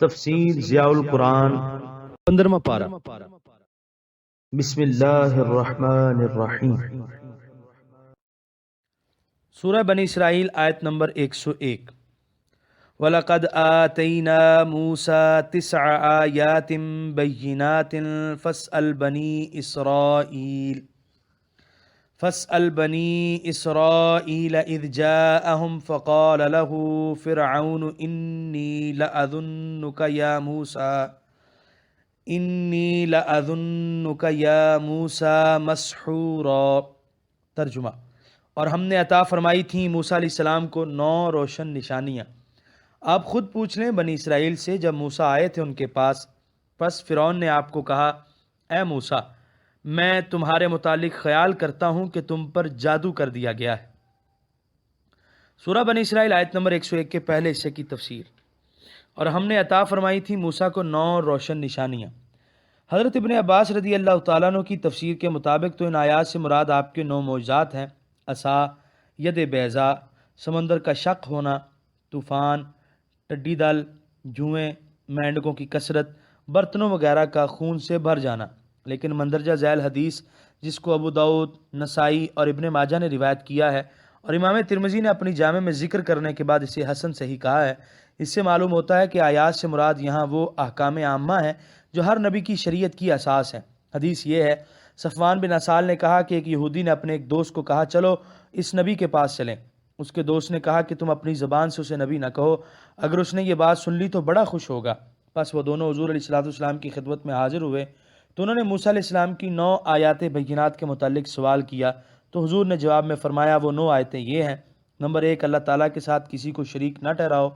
تفسیر ضیاء القرآن 15واں پارہ۔ بسم اللہ الرحمن الرحیم۔ سورہ بنی اسرائیل آیت نمبر 101۔ وَلَقَدْ آتَيْنَا مُوسَى 9 آيَاتٍ بَيِّنَاتٍ فاسأل بني إسرائيل إذ جاءهم فقال له فرعون إني لأظنك يا موسى مسحورا۔ ترجمہ: اور ہم نے عطا فرمائی تھیں موسیٰ علیہ السلام کو 9 روشن نشانیاں۔ آپ خود پوچھ لیں بنی اسرائیل سے جب موسیٰ آئے تھے ان کے پاس، پس فرعون نے آپ کو کہا، اے موسیٰ، میں تمہارے متعلق خیال کرتا ہوں کہ تم پر جادو کر دیا گیا ہے۔ سورہ بنی اسرائیل آیت نمبر 101 کے پہلے حصے کی تفسیر۔ اور ہم نے عطا فرمائی تھی موسیٰ کو 9 روشن نشانیاں۔ حضرت ابن عباس رضی اللہ تعالیٰ عنہ کی تفسیر کے مطابق تو ان آیات سے مراد آپ کے 9 معجزات ہیں: عصا، ید بیضاء، سمندر کا شق ہونا، طوفان، ٹڈی دل، جوئیں، مینڈکوں کی کثرت، برتنوں وغیرہ کا خون سے بھر جانا۔ لیکن مندرجہ ذیل حدیث جس کو ابو داؤد، نسائی اور ابن ماجہ نے روایت کیا ہے اور امام ترمذی نے اپنی جامع میں ذکر کرنے کے بعد اسے حسن صحیح کہا ہے، اس سے معلوم ہوتا ہے کہ آیات سے مراد یہاں وہ احکام عامہ ہیں جو ہر نبی کی شریعت کی اساس ہیں۔ حدیث یہ ہے، صفوان بن اسال نے کہا کہ ایک یہودی نے اپنے ایک دوست کو کہا، چلو اس نبی کے پاس چلیں۔ اس کے دوست نے کہا کہ تم اپنی زبان سے اسے نبی نہ کہو، اگر اس نے یہ بات سن لی تو بڑا خوش ہوگا۔ پس وہ دونوں حضور علیہ السلام کی خدمت میں حاضر ہوئے تو انہوں نے موسیٰ علیہ السلام کی 9 آیات بینات کے متعلق سوال کیا تو حضور نے جواب میں فرمایا، وہ 9 آیتیں یہ ہیں: نمبر 1، اللہ تعالیٰ کے ساتھ کسی کو شریک نہ ٹھہراؤ۔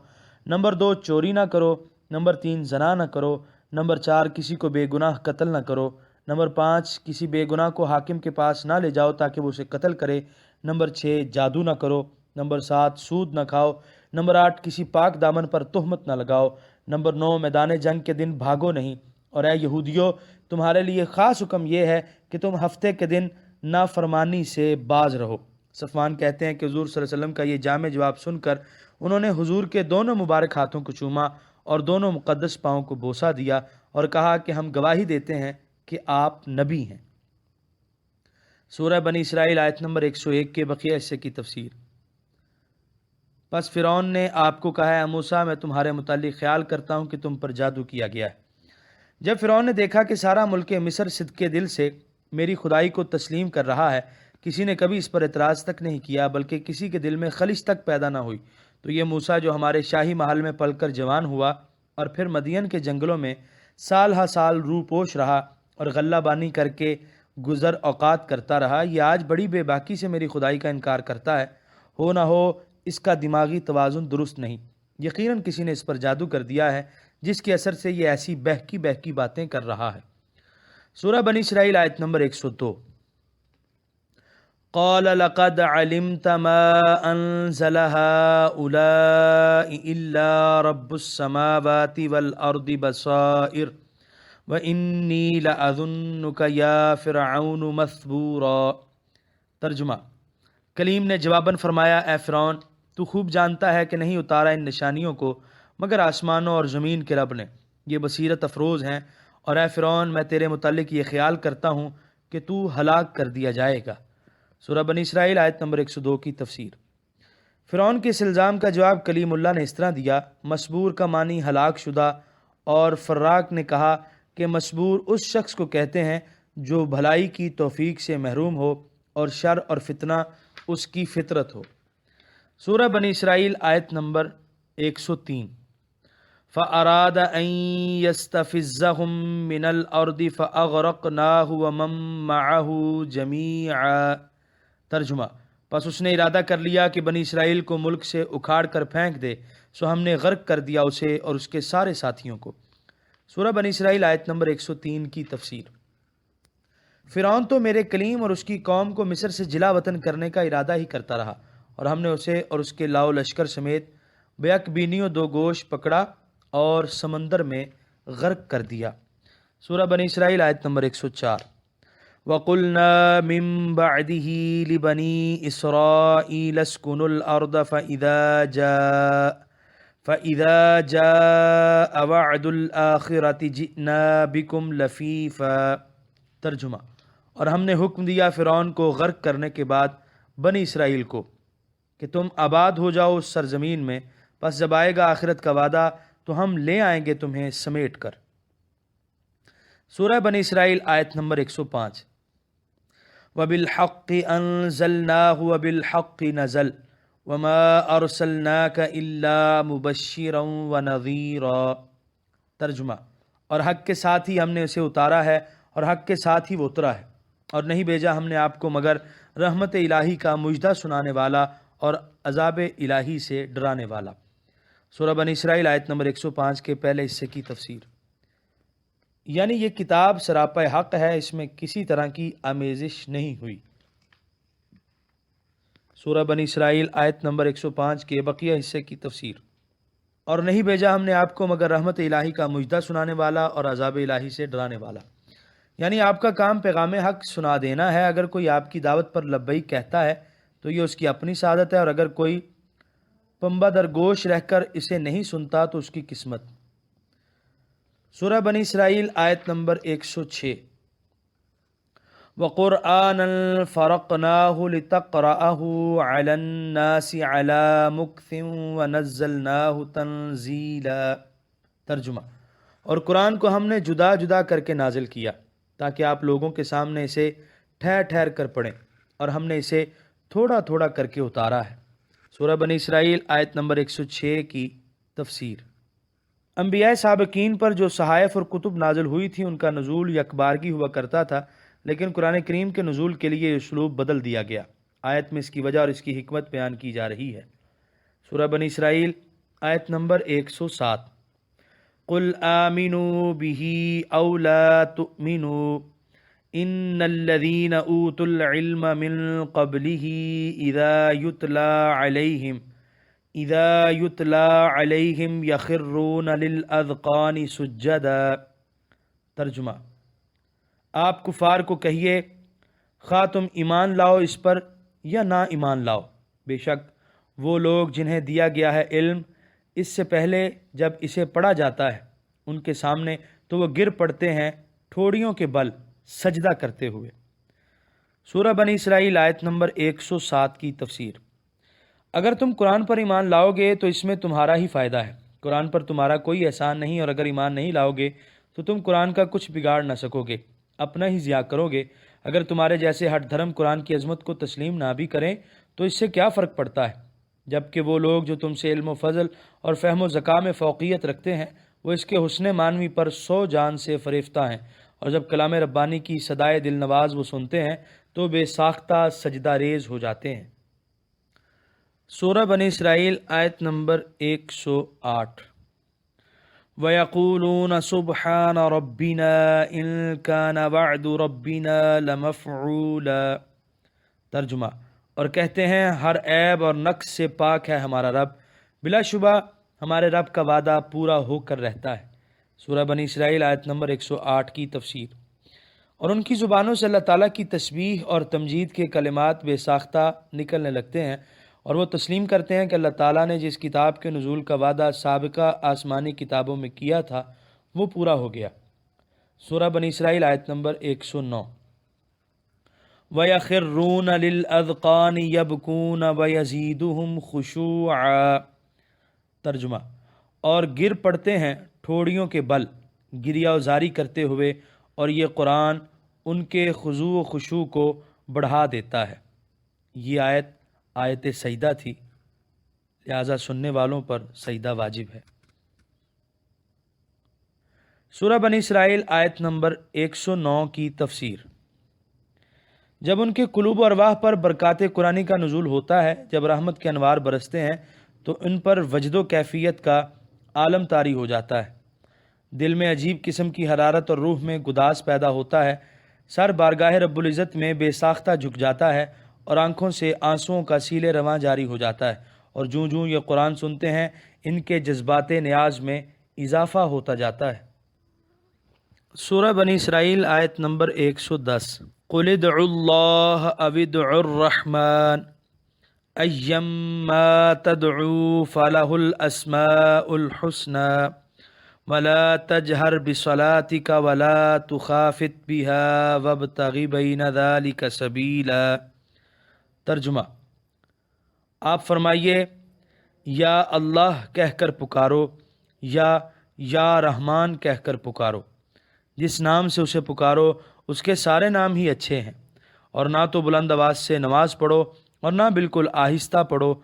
نمبر 2، چوری نہ کرو۔ نمبر 3، زنا نہ کرو۔ نمبر 4، کسی کو بے گناہ قتل نہ کرو۔ نمبر 5، کسی بے گناہ کو حاکم کے پاس نہ لے جاؤ تاکہ وہ اسے قتل کرے۔ نمبر 6، جادو نہ کرو۔ نمبر 7، سود نہ کھاؤ۔ نمبر 8، کسی پاک دامن پر تہمت نہ لگاؤ۔ نمبر 9، میدان جنگ کے دن بھاگو نہیں۔ اور اے یہودیو، تمہارے لیے خاص حکم یہ ہے کہ تم ہفتے کے دن نافرمانی سے باز رہو۔ صفوان کہتے ہیں کہ حضور صلی اللہ علیہ وسلم کا یہ جامع جواب سن کر انہوں نے حضور کے دونوں مبارک ہاتھوں کو چوما اور دونوں مقدس پاؤں کو بوسہ دیا اور کہا کہ ہم گواہی دیتے ہیں کہ آپ نبی ہیں۔ سورہ بنی اسرائیل آیت نمبر 101 کے بقیہ حصے کی تفسیر۔ پس فرعون نے آپ کو کہا، اے موسیٰ، میں تمہارے متعلق خیال کرتا ہوں کہ تم پر جادو کیا گیا ہے۔ جب فرعون نے دیکھا کہ سارا ملک مصر صدقے دل سے میری خدائی کو تسلیم کر رہا ہے، کسی نے کبھی اس پر اعتراض تک نہیں کیا، بلکہ کسی کے دل میں خلش تک پیدا نہ ہوئی، تو یہ موسیٰ جو ہمارے شاہی محل میں پل کر جوان ہوا اور پھر مدین کے جنگلوں میں سال ہا سال روح پوش رہا اور غلہ بانی کر کے گزر اوقات کرتا رہا، یہ آج بڑی بے باکی سے میری خدائی کا انکار کرتا ہے۔ ہو نہ ہو اس کا دماغی توازن درست نہیں، یقیناً کسی نے اس پر جادو کر دیا ہے جس کے اثر سے یہ ایسی بہکی باتیں کر رہا ہے۔ سورہ بنی اسرائیل آیت نمبر 102۔ قال لقد علمت ما انزل هؤلاء الا رب السماوات والارض بصائر وانی لاظنک یا فرعون مثبورا۔ ترجمہ: کلیم نے جواباً فرمایا، اے فرعون، تو خوب جانتا ہے کہ نہیں اتارا ان نشانیوں کو مگر آسمانوں اور زمین کے رب نے، یہ بصیرت افروز ہیں، اور اے فرعون، میں تیرے متعلق یہ خیال کرتا ہوں کہ تو ہلاک کر دیا جائے گا۔ سورہ بنی اسرائیل آیت نمبر 102 کی تفسیر۔ فرعون کے اس الزام کا جواب کلیم اللہ نے اس طرح دیا، مسبور کا معنی ہلاک شدہ، اور فراق نے کہا کہ مسبور اس شخص کو کہتے ہیں جو بھلائی کی توفیق سے محروم ہو اور شر اور فتنہ اس کی فطرت ہو۔ سورہ بنی اسرائیل آیت نمبر 103۔ فَأَرَادَ أَن يَسْتَفِزَّهُم مِّنَ الْأَرْضِ فَأَغْرَقْنَاهُ وَمَن مَّعَهُ جَمِيعًا۔ ترجمہ: پس اس نے ارادہ کر لیا کہ بنی اسرائیل کو ملک سے اکھاڑ کر پھینک دے، سو ہم نے غرق کر دیا اسے اور اس کے سارے ساتھیوں کو۔ سورہ بنی اسرائیل آیت نمبر 103 کی تفسیر۔ فرعون تو میرے کلیم اور اس کی قوم کو مصر سے جلا وطن کرنے کا ارادہ ہی کرتا رہا، اور ہم نے اسے اور اس کے لاؤ لشکر سمیت بیک بینیوں 2 گوش پکڑا اور سمندر میں غرق کر دیا۔ سورہ بنی اسرائیل آیت نمبر 104۔ وَقُلْنَا مِن بَعْدِهِ لِبَنِي إِسْرَائِيلَ اسْكُنُوا الْأَرْضَ فَإِذَا فَإِذَا جَاءَ وَعْدُ الْآخِرَةِ جِئْنَا بِكُمْ لَفِيفًا۔ ترجمہ: اور ہم نے حکم دیا فرعون کو غرق کرنے کے بعد بنی اسرائیل کو کہ تم آباد ہو جاؤ اس سرزمین میں، پس جب آئے گا آخرت کا وعدہ تو ہم لے آئیں گے تمہیں سمیٹ کر۔ سورہ بنی اسرائیل آیت نمبر 105۔ وَبِالْحَقِّ أَنزَلْنَاهُ وَبِالْحَقِّ نَزَلَ وَمَا أَرْسَلْنَاكَ إِلَّا مُبَشِّرًا وَنَذِيرًا۔ ترجمہ: اور حق کے ساتھ ہی ہم نے اسے اتارا ہے اور حق کے ساتھ ہی وہ اترا ہے، اور نہیں بھیجا ہم نے آپ کو مگر رحمت الہی کا مژدہ سنانے والا اور عذاب الہی سے ڈرانے والا۔ سورہ بنی اسرائیل آیت نمبر 105 کے پہلے حصے کی تفسیر۔ یعنی یہ کتاب سراپا حق ہے، اس میں کسی طرح کی آمیزش نہیں ہوئی۔ سورہ بنی اسرائیل آیت نمبر 105 کے بقیہ حصے کی تفسیر۔ اور نہیں بھیجا ہم نے آپ کو مگر رحمت الہی کا مژدہ سنانے والا اور عذاب الہی سے ڈرانے والا۔ یعنی آپ کا کام پیغام حق سنا دینا ہے۔ اگر کوئی آپ کی دعوت پر لبیک کہتا ہے تو یہ اس کی اپنی سعادت ہے، اور اگر کوئی پنبہ در گوش رہ کر اسے نہیں سنتا تو اس کی قسمت۔ سورہ بنی اسرائیل آیت نمبر 106۔ وَقُرْآنًا فَرَقْنَاهُ لِتَقْرَأَهُ عَلَى النَّاسِ عَلَى مُكْثٍ وَنَزَّلْنَاهُ تَنزِيلًا۔ ترجمہ: اور قرآن کو ہم نے جدا جدا کر کے نازل کیا تاکہ آپ لوگوں کے سامنے اسے ٹھہر ٹھہر کر پڑھیں، اور ہم نے اسے تھوڑا تھوڑا کر کے اتارا ہے۔ سورہ بنی اسرائیل آیت نمبر 106 کی تفسیر۔ انبیاء سابقین پر جو صحائف اور کتب نازل ہوئی تھی ان کا نزول یکبارگی ہوا کرتا تھا، لیکن قرآن کریم کے نزول کے لیے یہ اسلوب بدل دیا گیا۔ آیت میں اس کی وجہ اور اس کی حکمت بیان کی جا رہی ہے۔ سورہ بنی اسرائیل آیت نمبر 107۔ قُلْ آمِنُوا بِهِ أَوْ لَا تُؤْمِنُوا إِنَّ الَّذِينَ أُوتُوا الْعِلْمَ مِنْ قَبْلِهِ إِذَا يُتْلَى عَلَيْهِمْ يَخِرُّونَ لِلْأَذْقَانِ سُجَّدًا۔ ترجمہ: آپ کفار کو کہیے خواہ تم ایمان لاؤ اس پر یا نہ ایمان لاؤ، بے شک وہ لوگ جنہیں دیا گیا ہے علم اس سے پہلے جب اسے پڑھا جاتا ہے ان کے سامنے تو وہ گر پڑتے ہیں ٹھوڑیوں کے بل سجدہ کرتے ہوئے۔ سورہ بنی اسرائیل آیت نمبر 107 کی تفسیر۔ اگر تم قرآن پر ایمان لاؤ گے تو اس میں تمہارا ہی فائدہ ہے، قرآن پر تمہارا کوئی احسان نہیں، اور اگر ایمان نہیں لاؤ گے تو تم قرآن کا کچھ بگاڑ نہ سکو گے، اپنا ہی ضیاع کرو گے۔ اگر تمہارے جیسے ہٹ دھرم قرآن کی عظمت کو تسلیم نہ بھی کریں تو اس سے کیا فرق پڑتا ہے، جبکہ وہ لوگ جو تم سے علم و فضل اور فہم و ذکا میں فوقیت رکھتے ہیں وہ اس کے حسن معنوی پر 100 جان سے فریفتہ ہیں، اور جب کلام ربانی کی صدائے دل نواز وہ سنتے ہیں تو بے ساختہ سجدہ ریز ہو جاتے ہیں۔ سورہ بنی اسرائیل آیت نمبر 108۔ وَيَقُولُونَ سُبْحَانَ رَبِّنَا إِن كَانَ وَعْدُ رَبِّنَا لَمَفْعُولًا۔ ترجمہ: اور کہتے ہیں ہر عیب اور نقص سے پاک ہے ہمارا رب، بلا شبہ ہمارے رب کا وعدہ پورا ہو کر رہتا ہے۔ سورہ بنی اسرائیل آیت نمبر 108 کی تفسیر۔ اور ان کی زبانوں سے اللہ تعالیٰ کی تسبیح اور تمجید کے کلمات بے ساختہ نکلنے لگتے ہیں، اور وہ تسلیم کرتے ہیں کہ اللہ تعالیٰ نے جس کتاب کے نزول کا وعدہ سابقہ آسمانی کتابوں میں کیا تھا وہ پورا ہو گیا۔ سورہ بنی اسرائیل آیت نمبر 109۔ وَيَخِرُّونَ لِلْأَذْقَانِ يَبْكُونَ وَيَزِيدُهُمْ خُشُوعًا۔ ترجمہ: اور گر پڑتے ہیں ٹھوڑیوں کے بل گریہ وزاری کرتے ہوئے، اور یہ قرآن ان کے خضوع و خشوع کو بڑھا دیتا ہے۔ یہ آیت سجدہ تھی، لہذا سننے والوں پر سجدہ واجب ہے۔ سورہ بنی اسرائیل آیت نمبر 109 کی تفسیر۔ جب ان کے قلوب و ارواح پر برکات قرآنی کا نزول ہوتا ہے، جب رحمت کے انوار برستے ہیں تو ان پر وجد و کیفیت کا عالم طاری ہو جاتا ہے، دل میں عجیب قسم کی حرارت اور روح میں گداز پیدا ہوتا ہے، سر بارگاہ رب العزت میں بے ساختہ جھک جاتا ہے، اور آنکھوں سے آنسوؤں کا سیل رواں جاری ہو جاتا ہے، اور جوں جوں یہ قرآن سنتے ہیں ان کے جذبات نیاز میں اضافہ ہوتا جاتا ہے۔ سورہ بنی اسرائیل آیت نمبر 110۔ قُلِ ادْعُوا اللَّهَ أَوِ ادْعُوا الرَّحْمَنَ أيما تدعو فله الأسماء الحسنى ولا تجهر بصلاتك ولا تخافت بها وابتغ بين ذلك سبيلا۔ ترجمہ، آپ فرمائیے یا اللہ کہہ کر پکارو یا رحمان کہہ کر پکارو، جس نام سے اسے پکارو اس کے سارے نام ہی اچھے ہیں، اور نہ تو بلند آواز سے نماز پڑھو اور نہ بالکل آہستہ پڑھو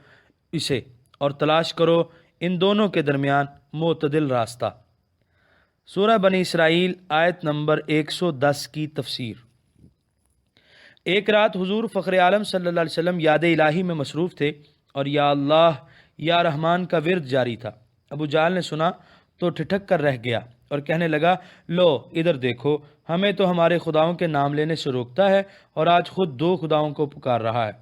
اسے، اور تلاش کرو ان دونوں کے درمیان معتدل راستہ۔ سورہ بنی اسرائیل آیت نمبر 110 کی تفسیر۔ ایک رات حضور فخر عالم صلی اللہ علیہ وسلم یاد الہی میں مصروف تھے اور یا اللہ یا رحمان کا ورد جاری تھا۔ ابو جہل نے سنا تو ٹھٹک کر رہ گیا اور کہنے لگا، لو ادھر دیکھو، ہمیں تو ہمارے خداؤں کے نام لینے سے روکتا ہے اور آج خود دو خداؤں کو پکار رہا ہے۔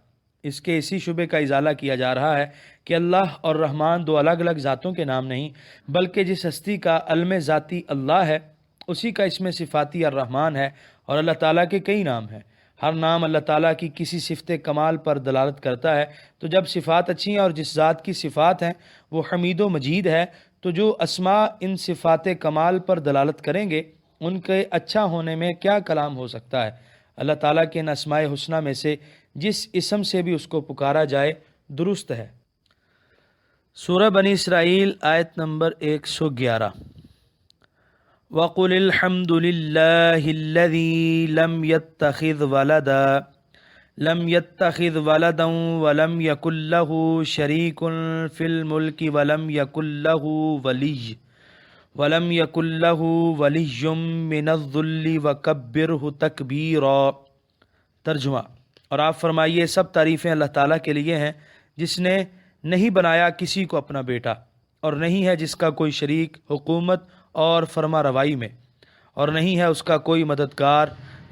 اس کے اسی شبے کا ازالہ کیا جا رہا ہے کہ اللہ اور رحمان دو الگ الگ ذاتوں کے نام نہیں، بلکہ جس ہستی کا علم ذاتی اللہ ہے اسی کا اسم صفاتی الرحمان ہے، اور اللہ تعالیٰ کے کئی نام ہیں۔ ہر نام اللہ تعالیٰ کی کسی صفت کمال پر دلالت کرتا ہے، تو جب صفات اچھی ہیں اور جس ذات کی صفات ہیں وہ حمید و مجید ہے، تو جو اسماء ان صفات کمال پر دلالت کریں گے ان کے اچھا ہونے میں کیا کلام ہو سکتا ہے۔ اللہ تعالیٰ کے ان اسماء حسنہ میں سے جس اسم سے بھی اس کو پکارا جائے درست ہے۔ سورہ بنی اسرائیل آیت نمبر 111۔ وَقُلِ الْحَمْدُ لِلَّهِ الَّذِي لَمْ يَتَّخِذْ وَلَدًا وَلَمْ يَكُنْ لَهُ شَرِيكٌ فِي الْمُلْكِ وَلَمْ يَكُنْ لَهُ وَلِيٌّ مِّنَ الذُّلِّ وَكَبِّرْهُ تَكْبِيرًا۔ ترجمہ، اور آپ فرمائیے سب تعریفیں اللہ تعالیٰ کے لیے ہیں جس نے نہیں بنایا کسی کو اپنا بیٹا، اور نہیں ہے جس کا کوئی شریک حکومت اور فرما روائی میں، اور نہیں ہے اس کا کوئی مددگار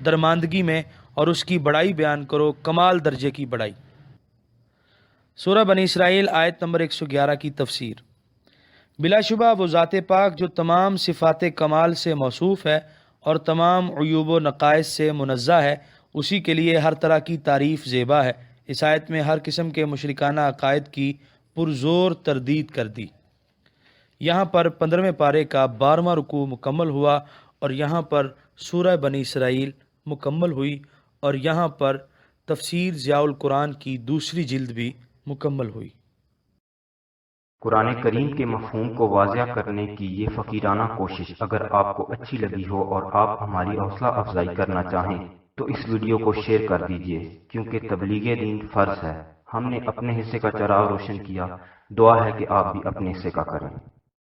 درماندگی میں، اور اس کی بڑائی بیان کرو، کمال درجے کی بڑائی۔ سورہ بنی اسرائیل آیت نمبر 111 کی تفسیر۔ بلا شبہ وہ ذات پاک جو تمام صفات کمال سے موصوف ہے اور تمام عیوب و نقائص سے منزہ ہے، اسی کے لیے ہر طرح کی تعریف زیبا ہے۔ اس آیت میں ہر قسم کے مشرکانہ عقائد کی پرزور تردید کر دی۔ یہاں پر 15ویں پارے کا 12واں رکوع مکمل ہوا، اور یہاں پر سورہ بنی اسرائیل مکمل ہوئی، اور یہاں پر تفسیر ضیاء القرآن کی دوسری جلد بھی مکمل ہوئی۔ قرآن کریم کے مفہوم کو واضح کرنے کی یہ فقیرانہ کوشش اگر آپ کو اچھی لگی ہو اور آپ ہماری حوصلہ افزائی کرنا چاہیں تو اس ویڈیو کو شیئر کر دیجئے، کیونکہ تبلیغ دین فرض ہے۔ ہم نے اپنے حصے کا چراغ روشن کیا، دعا ہے کہ آپ بھی اپنے حصے کا کریں۔